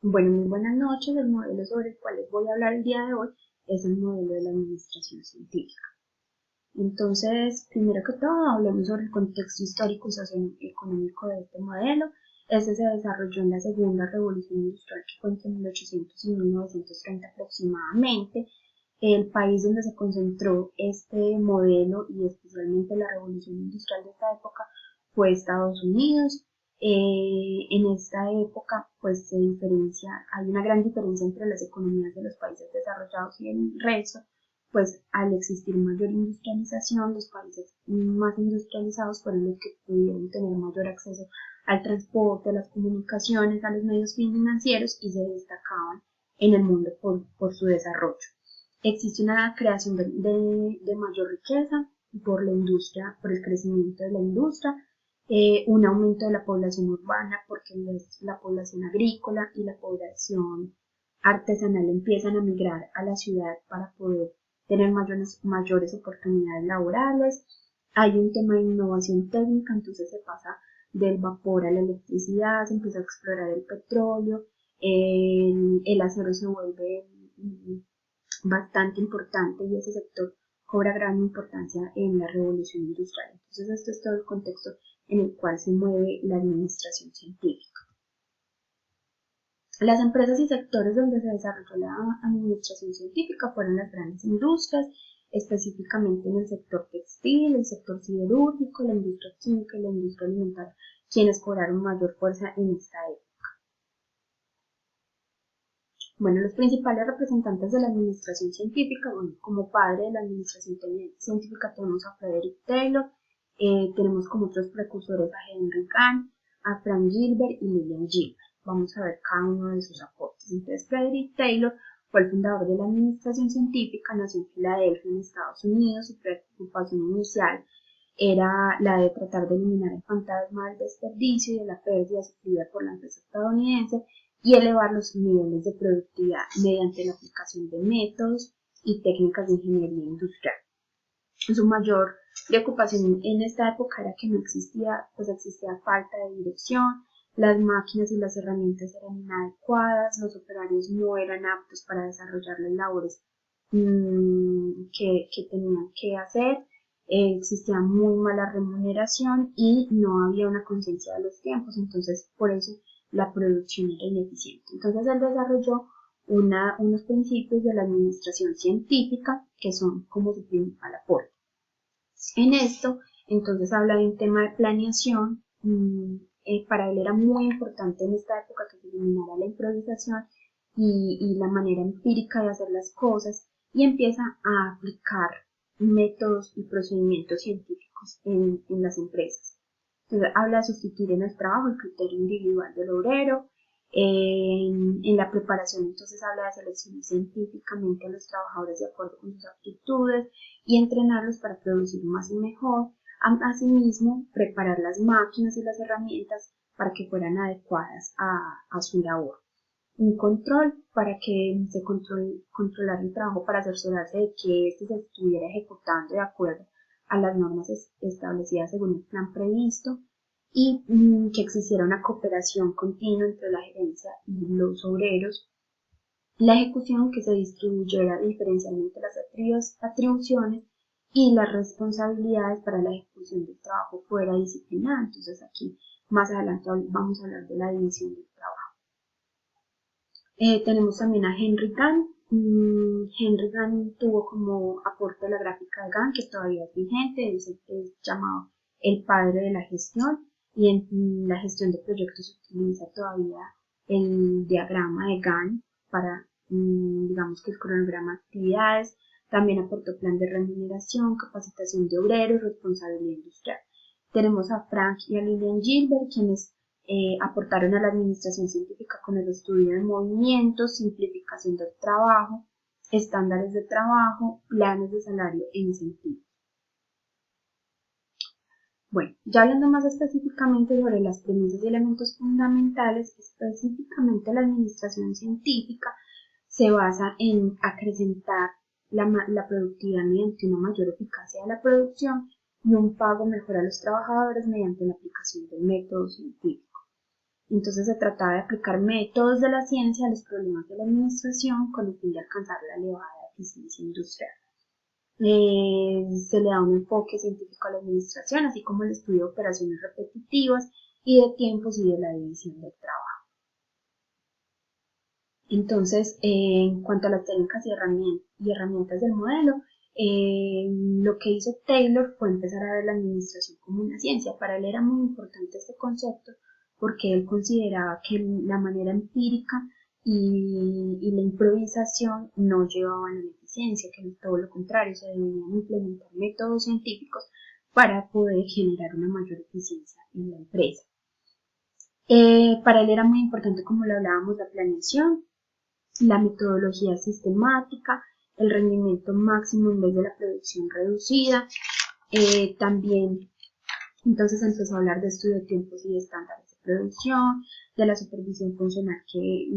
Bueno, muy buenas noches. El modelo sobre el cual les voy a hablar el día de hoy es el modelo de la administración científica. Entonces, primero que todo, hablemos sobre el contexto histórico y socioeconómico de este modelo. Este se desarrolló en la segunda revolución industrial que fue entre 1800 y 1930 aproximadamente. El país donde se concentró este modelo y especialmente la revolución industrial de esta época fue Estados Unidos. En esta época pues se diferencia, hay una gran diferencia entre las economías de los países desarrollados y el resto, pues al existir mayor industrialización, los países más industrializados fueron los que pudieron tener mayor acceso al transporte, a las comunicaciones, a los medios financieros y se destacaban en el mundo por su desarrollo. Existe una creación de mayor riqueza por la industria, por el crecimiento de la industria, un aumento de la población urbana porque la población agrícola y la población artesanal empiezan a migrar a la ciudad para poder tener mayores oportunidades laborales. Hay un tema de innovación técnica, entonces se pasa del vapor a la electricidad, se empieza a explorar el petróleo, el acero se vuelve bastante importante y ese sector cobra gran importancia en la revolución industrial. Entonces, esto es todo el contexto en el cual se mueve la administración científica. Las empresas y sectores donde se desarrolló la administración científica fueron las grandes industrias, específicamente en el sector textil, el sector siderúrgico, la industria química y la industria alimentaria, quienes cobraron mayor fuerza en esta época. Bueno, los principales representantes de la administración científica, bueno, como padre de la administración científica tenemos a Frederick Taylor, tenemos como otros precursores a Henry Gant, a Frank Gilbert y Lillian Gilbert. Vamos a ver cada uno de sus aportes. Entonces, Frederick Taylor fue el fundador de la administración científica, nació en Filadelfia, en Estados Unidos. Su preocupación inicial era la de tratar de eliminar el fantasma del desperdicio y de la pérdida sufrida por la empresa estadounidense y elevar los niveles de productividad mediante la aplicación de métodos y técnicas de ingeniería industrial. Su mayor preocupación en esta época era que no existía, pues existía falta de dirección, las máquinas y las herramientas eran inadecuadas, los operarios no eran aptos para desarrollar las labores que tenían que hacer, existía muy mala remuneración y no había una conciencia de los tiempos, entonces por eso la producción era ineficiente. Entonces él desarrolló unos principios de la administración científica que son como su principal aporte. En esto, entonces habla de un tema de planeación. Para él era muy importante en esta época que se eliminara la improvisación y la manera empírica de hacer las cosas y empieza a aplicar métodos y procedimientos científicos en las empresas. Entonces habla de sustituir en el trabajo el criterio individual del obrero. En la preparación entonces habla de seleccionar científicamente a los trabajadores de acuerdo con sus aptitudes y entrenarlos para producir más y mejor. Asimismo, preparar las máquinas y las herramientas para que fueran adecuadas a su labor. Un control para que se controlara el trabajo para cerciorarse de que éste se estuviera ejecutando de acuerdo a las normas establecidas según el plan previsto y que existiera una cooperación continua entre la gerencia y los obreros. La ejecución que se distribuyera diferencialmente las atribuciones y las responsabilidades para la ejecución del trabajo fuera disciplinada. Entonces aquí más adelante vamos a hablar de la división del trabajo. Tenemos también a Henry Gant. Henry Gant tuvo como aporte la gráfica de Gant, que todavía es vigente, es llamado el padre de la gestión, y en la gestión de proyectos se utiliza todavía el diagrama de Gant para, digamos que el cronograma de actividades. También aportó plan de remuneración, capacitación de obreros, responsabilidad industrial. Tenemos a Frank y a Lillian Gilbert, quienes aportaron a la administración científica con el estudio de movimientos, simplificación del trabajo, estándares de trabajo, planes de salario e incentivos. Bueno, ya hablando más específicamente sobre las premisas y elementos fundamentales, específicamente la administración científica se basa en acrecentar la productividad mediante una mayor eficacia de la producción y un pago mejor a los trabajadores mediante la aplicación del método científico. Entonces se trataba de aplicar métodos de la ciencia a los problemas de la administración con el fin de alcanzar la elevada eficiencia industrial. Se le da un enfoque científico a la administración, así como el estudio de operaciones repetitivas y de tiempos y de la división del trabajo. Entonces, en cuanto a las técnicas y herramientas del modelo, lo que hizo Taylor fue empezar a ver la administración como una ciencia. Para él era muy importante este concepto porque él consideraba que la manera empírica y la improvisación no llevaban a la eficiencia, que todo lo contrario, se debían implementar métodos científicos para poder generar una mayor eficiencia en la empresa. Para él era muy importante, como lo hablábamos, la planeación, la metodología sistemática, el rendimiento máximo en vez de la producción reducida. También entonces empezó a hablar de estudio de tiempos y de estándares de producción, de la supervisión funcional que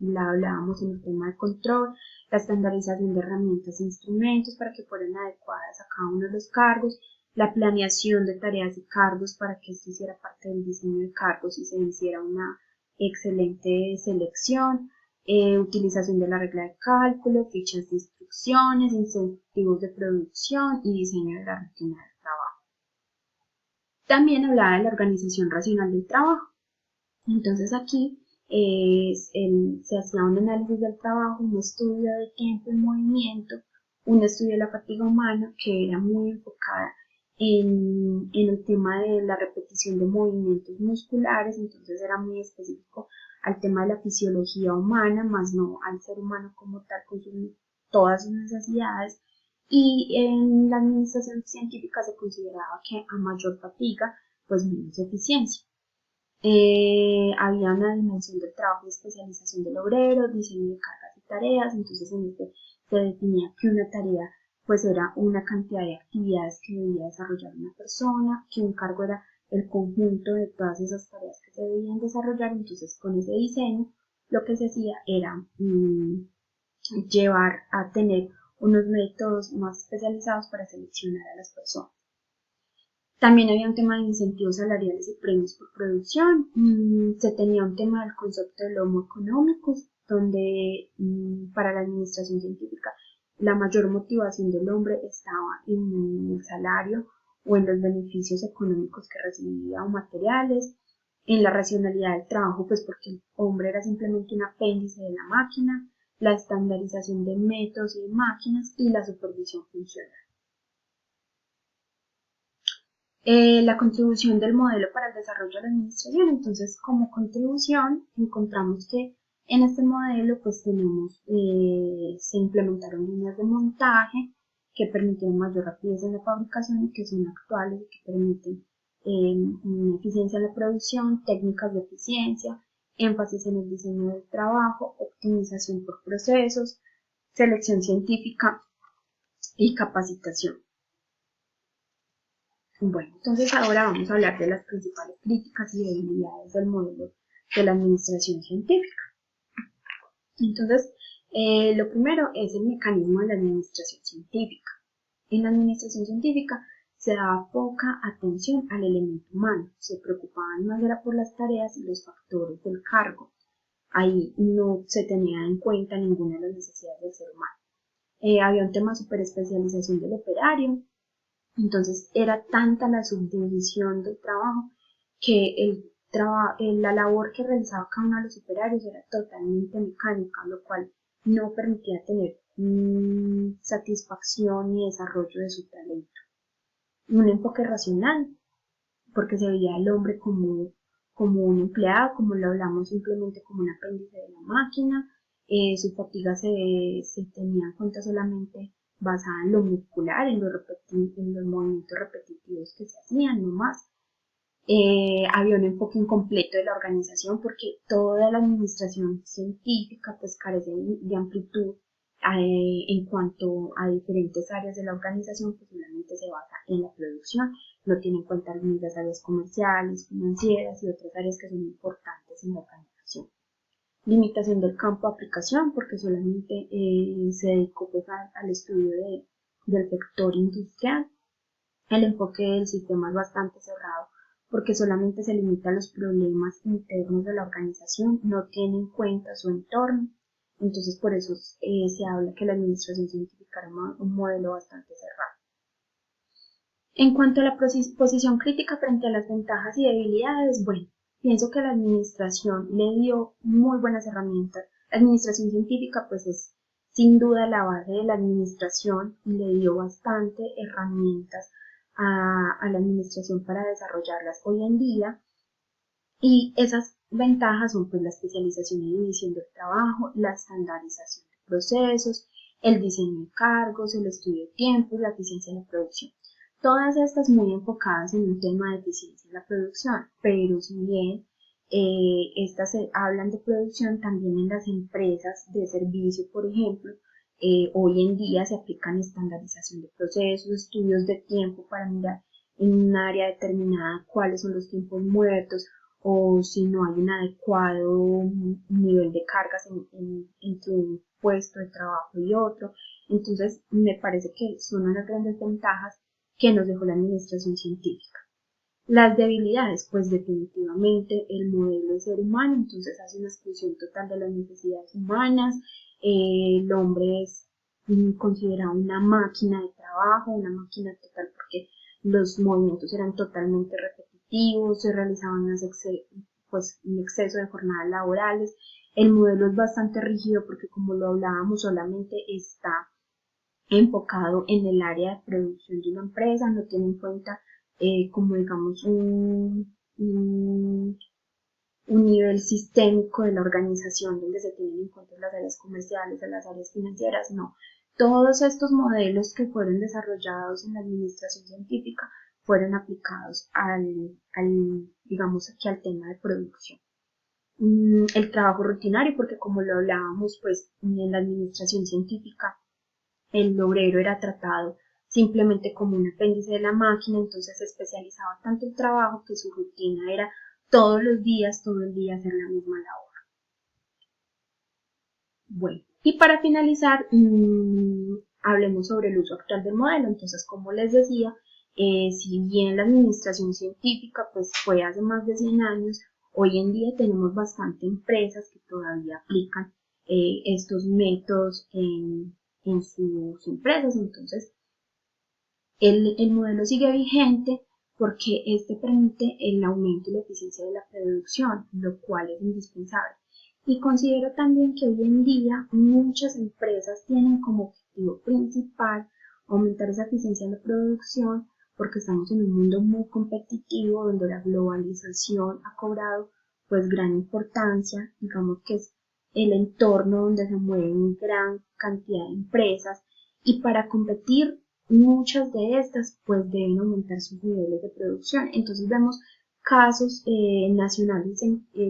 la hablábamos en el tema de control, la estandarización de herramientas e instrumentos para que fueran adecuadas a cada uno de los cargos, la planeación de tareas y cargos para que esto hiciera parte del diseño de cargos y se hiciera una excelente selección, utilización de la regla de cálculo, fichas de instrucciones, incentivos de producción y diseño de la rutina del trabajo. También hablaba de la organización racional del trabajo. Entonces aquí se hacía un análisis del trabajo, un estudio de tiempo y movimiento, un estudio de la fatiga humana que era muy enfocada en el tema de la repetición de movimientos musculares, entonces era muy específico al tema de la fisiología humana, más no al ser humano como tal con todas sus necesidades. Y en la administración científica se consideraba que a mayor fatiga, pues menos eficiencia. Había una dimensión del trabajo y especialización del obrero, diseño de cargas y tareas, entonces en este se definía que una tarea pues era una cantidad de actividades que debía desarrollar una persona, que un cargo era el conjunto de todas esas tareas que se debían desarrollar, entonces con ese diseño lo que se hacía era llevar a tener unos métodos más especializados para seleccionar a las personas. También había un tema de incentivos salariales y premios por producción. Se tenía un tema del concepto del homo economicus, donde para la administración científica la mayor motivación del hombre estaba en el salario o en los beneficios económicos que recibía o materiales, en la racionalidad del trabajo, pues porque el hombre era simplemente un apéndice de la máquina, la estandarización de métodos y de máquinas y la supervisión funcional. La contribución del modelo para el desarrollo de la administración. Entonces, como contribución, encontramos que en este modelo pues tenemos, se implementaron líneas de montaje que permitieron mayor rapidez en la fabricación y que son actuales y que permiten una eficiencia en la producción, técnicas de eficiencia, énfasis en el diseño del trabajo, optimización por procesos, selección científica y capacitación. Bueno, entonces ahora vamos a hablar de las principales críticas y debilidades del modelo de la administración científica. Entonces, lo primero es el mecanismo de la administración científica. En la administración científica se daba poca atención al elemento humano, se preocupaban más era por las tareas y los factores del cargo. Ahí no se tenía en cuenta ninguna de las necesidades del ser humano. Había un tema de superespecialización del operario. Entonces era tanta la subdivisión del trabajo que la labor que realizaba cada uno de los operarios era totalmente mecánica, lo cual no permitía tener satisfacción ni desarrollo de su talento. Un enfoque racional, porque se veía al hombre como un empleado, como lo hablamos, simplemente como un apéndice de la máquina. Su fatiga se tenía en cuenta solamente basada en lo muscular, en los movimientos repetitivos que se hacían, no más. Había un enfoque incompleto de la organización porque toda la administración científica pues carece de amplitud en cuanto a diferentes áreas de la organización, que solamente se basa en la producción, no tiene en cuenta algunas áreas comerciales, financieras y otras áreas que son importantes en la organización. Limitación del campo de aplicación porque solamente se dedicó pues, al estudio del sector industrial. El enfoque del sistema es bastante cerrado porque solamente se limita a los problemas internos de la organización, no tiene en cuenta su entorno. Entonces, por eso se habla que la administración científica era un modelo bastante cerrado. En cuanto a la posición crítica frente a las ventajas y debilidades, bueno, pienso que la administración le dio muy buenas herramientas. La administración científica pues es sin duda la base de la administración y le dio bastante herramientas a la administración para desarrollarlas hoy en día. Y esas ventajas son pues la especialización y división del trabajo, la estandarización de procesos, el diseño de cargos, el estudio de tiempos, la eficiencia en la producción. Todas estas muy enfocadas en un tema de eficiencia en la producción, pero si bien estas hablan de producción también en las empresas de servicio, por ejemplo, hoy en día se aplican estandarización de procesos, estudios de tiempo para mirar en un área determinada cuáles son los tiempos muertos o si no hay un adecuado nivel de cargas entre un puesto de trabajo y otro. Entonces, me parece que son unas grandes ventajas que nos dejó la administración científica. Las debilidades, pues definitivamente el modelo es ser humano, entonces hace una exclusión total de las necesidades humanas. El hombre es considerado una máquina de trabajo, una máquina total porque los movimientos eran totalmente repetitivos, se realizaban un exceso de jornadas laborales. El modelo es bastante rígido porque, como lo hablábamos, solamente está enfocado en el área de producción de una empresa, no tiene en cuenta como digamos un nivel sistémico de la organización donde se tienen en cuenta las áreas comerciales, las áreas financieras, no. Todos estos modelos que fueron desarrollados en la administración científica fueron aplicados digamos aquí al tema de producción. El trabajo rutinario, porque como lo hablábamos, pues en la administración científica el obrero era tratado simplemente como un apéndice de la máquina, entonces se especializaba tanto el trabajo que su rutina era todos los días, todo el día hacer la misma labor. Bueno, y para finalizar, hablemos sobre el uso actual del modelo. Entonces, como les decía, si bien la administración científica pues fue hace más de 100 años, hoy en día tenemos bastante empresas que todavía aplican estos métodos en sus empresas. Entonces, el modelo sigue vigente porque este permite el aumento y la eficiencia de la producción, lo cual es indispensable. Y considero también que hoy en día muchas empresas tienen como objetivo principal aumentar esa eficiencia en la producción porque estamos en un mundo muy competitivo donde la globalización ha cobrado pues gran importancia, digamos que es el entorno donde se mueven gran cantidad de empresas y para competir muchas de estas pues deben aumentar sus niveles de producción. Entonces vemos casos nacionales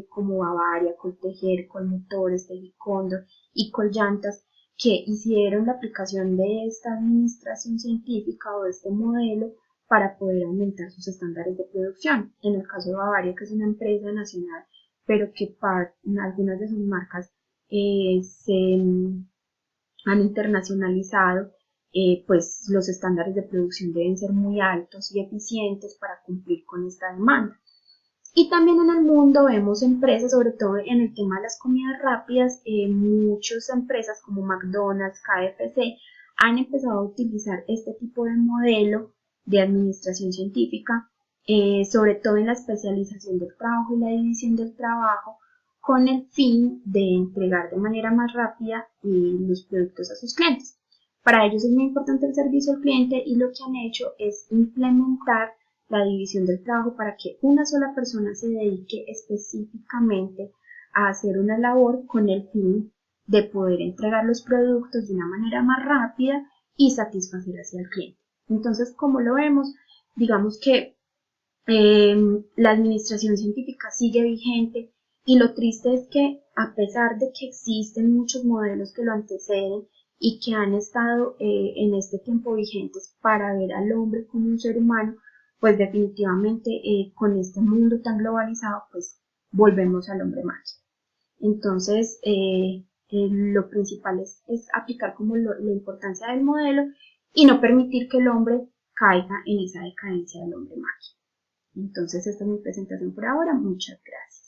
como Bavaria, Coltejer, Colmotores, Tejicóndor y Collantas que hicieron la aplicación de esta administración científica o de este modelo para poder aumentar sus estándares de producción. En el caso de Bavaria, que es una empresa nacional, pero que algunas de sus marcas se han internacionalizado, pues los estándares de producción deben ser muy altos y eficientes para cumplir con esta demanda. Y también en el mundo vemos empresas, sobre todo en el tema de las comidas rápidas, muchas empresas como McDonald's, KFC, han empezado a utilizar este tipo de modelo de administración científica, sobre todo en la especialización del trabajo y la división del trabajo, con el fin de entregar de manera más rápida los productos a sus clientes. Para ellos es muy importante el servicio al cliente y lo que han hecho es implementar la división del trabajo para que una sola persona se dedique específicamente a hacer una labor con el fin de poder entregar los productos de una manera más rápida y satisfacer así al cliente. Entonces, como lo vemos, digamos que la administración científica sigue vigente y lo triste es que a pesar de que existen muchos modelos que lo anteceden y que han estado en este tiempo vigentes para ver al hombre como un ser humano, pues definitivamente con este mundo tan globalizado, pues volvemos al hombre máquina. Entonces, lo principal es aplicar como la importancia del modelo y no permitir que el hombre caiga en esa decadencia del hombre máquina. Entonces, esta es mi presentación por ahora. Muchas gracias.